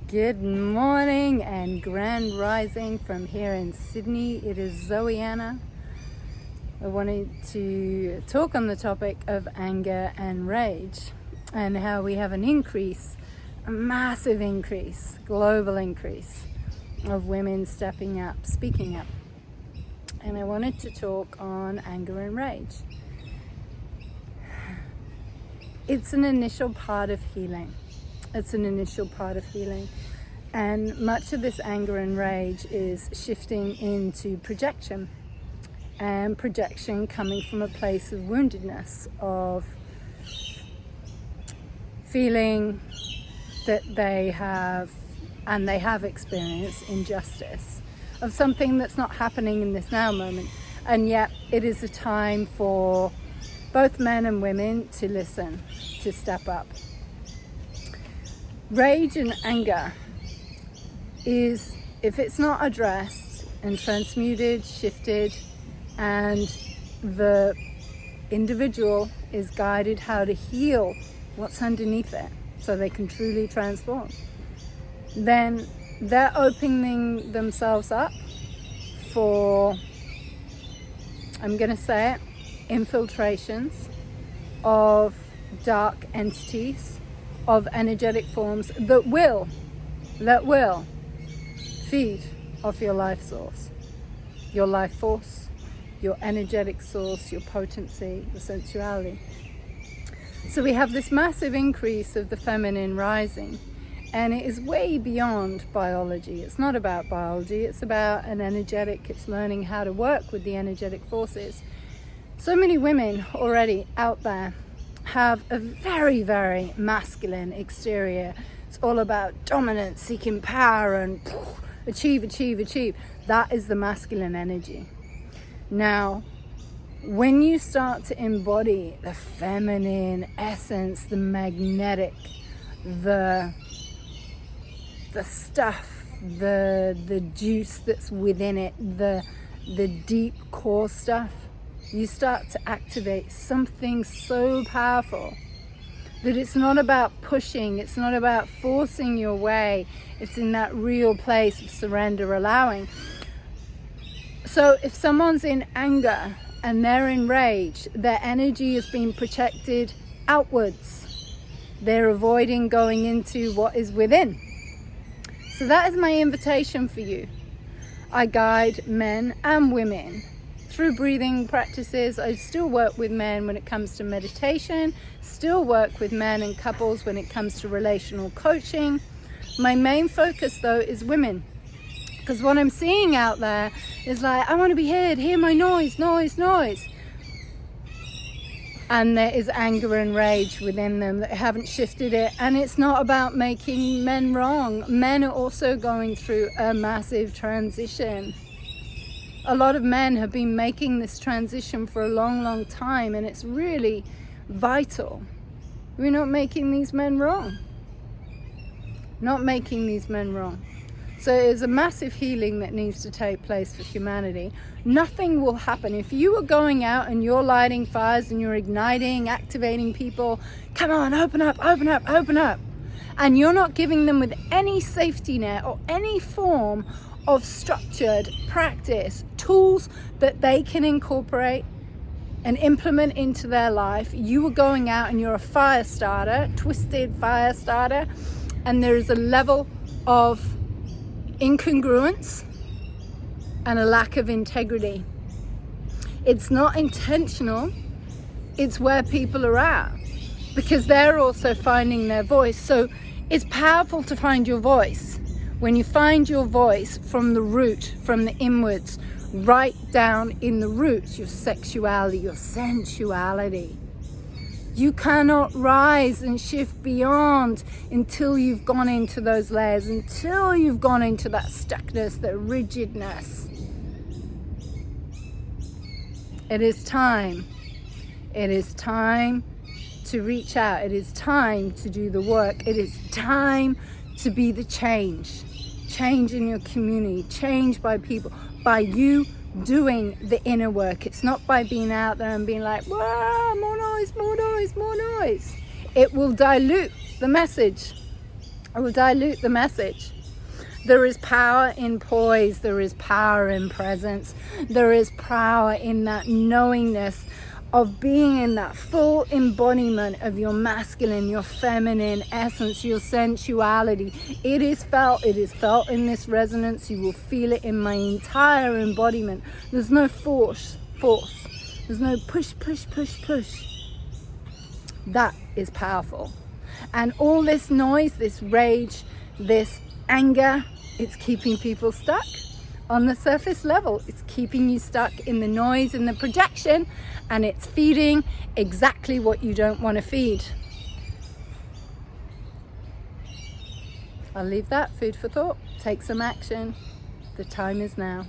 Good morning and grand rising from here in Sydney. It is Zoe-Anna. I wanted to talk on the topic of anger and rage and how we have an increase, a massive increase, global increase of women stepping up, speaking up. And I wanted to talk on anger and rage. It's an initial part of healing. And much of this anger and rage is shifting into projection, and projection coming from a place of woundedness, of feeling that they have experienced injustice of something that's not happening in this now moment. And yet it is a time for both men and women to listen, to step up. Rage and anger is, if it's not addressed and transmuted, shifted, and the individual is guided how to heal what's underneath it so they can truly transform, then they're opening themselves up for, I'm going to say it, infiltrations of dark entities, of energetic forms that will feed off your life source, your life force, your energetic source, your potency, your sensuality. So we have this massive increase of the feminine rising, and it is way beyond biology. It's not about biology, it's about an energetic, it's learning how to work with the energetic forces. So many women already out there have a very, very masculine exterior. It's all about dominance, seeking power, and achieve. That is the masculine energy. Now, when you start to embody the feminine essence, the magnetic, the stuff, the juice that's within it, the deep core stuff, you start to activate something so powerful that it's not about pushing, it's not about forcing your way, it's in that real place of surrender, allowing. So if someone's in anger and they're in rage, their energy is being projected outwards. They're avoiding going into what is within. So that is my invitation for you. I guide men and women through breathing practices. I still work with men when it comes to meditation, still work with men and couples when it comes to relational coaching. My main focus though is women, because what I'm seeing out there is like, I want to be heard, hear my noise. And there is anger and rage within them that haven't shifted it. And it's not about making men wrong. Men are also going through a massive transition. A lot of men have been making this transition for a long time, and it's really vital. We're not making these men wrong. So there's a massive healing that needs to take place for humanity. Nothing will happen. If you are going out and you're lighting fires and you're igniting, activating people, come on, open up, and you're not giving them with any safety net or any form of structured practice, tools that they can incorporate and implement into their life, you are going out and you're a fire starter, twisted fire starter, and there is a level of incongruence and a lack of integrity. It's not intentional, it's where people are at, because they're also finding their voice. So it's powerful to find your voice. When you find your voice from the root, from the inwards, right down in the roots, your sexuality, your sensuality. You cannot rise and shift beyond until you've gone into those layers, until you've gone into that stuckness, that rigidness. It is time. It is time to reach out. It is time to do the work. It is time to be the change. Change in your community, change by people, by you doing the inner work. It's not by being out there and being like, whoa, more noise. It will dilute the message. It will dilute the message. There is power in poise. There is power in presence. There is power in that knowingness of being in that full embodiment of your masculine, your feminine essence, your sensuality. It is felt in this resonance. You will feel it in my entire embodiment. There's no force. There's no push. That is powerful. And all this noise, this rage, this anger, it's keeping people stuck on the surface level. It's keeping you stuck in the noise and the projection, and it's feeding exactly what you don't want to feed. I'll leave that food for thought. Take some action. The time is now.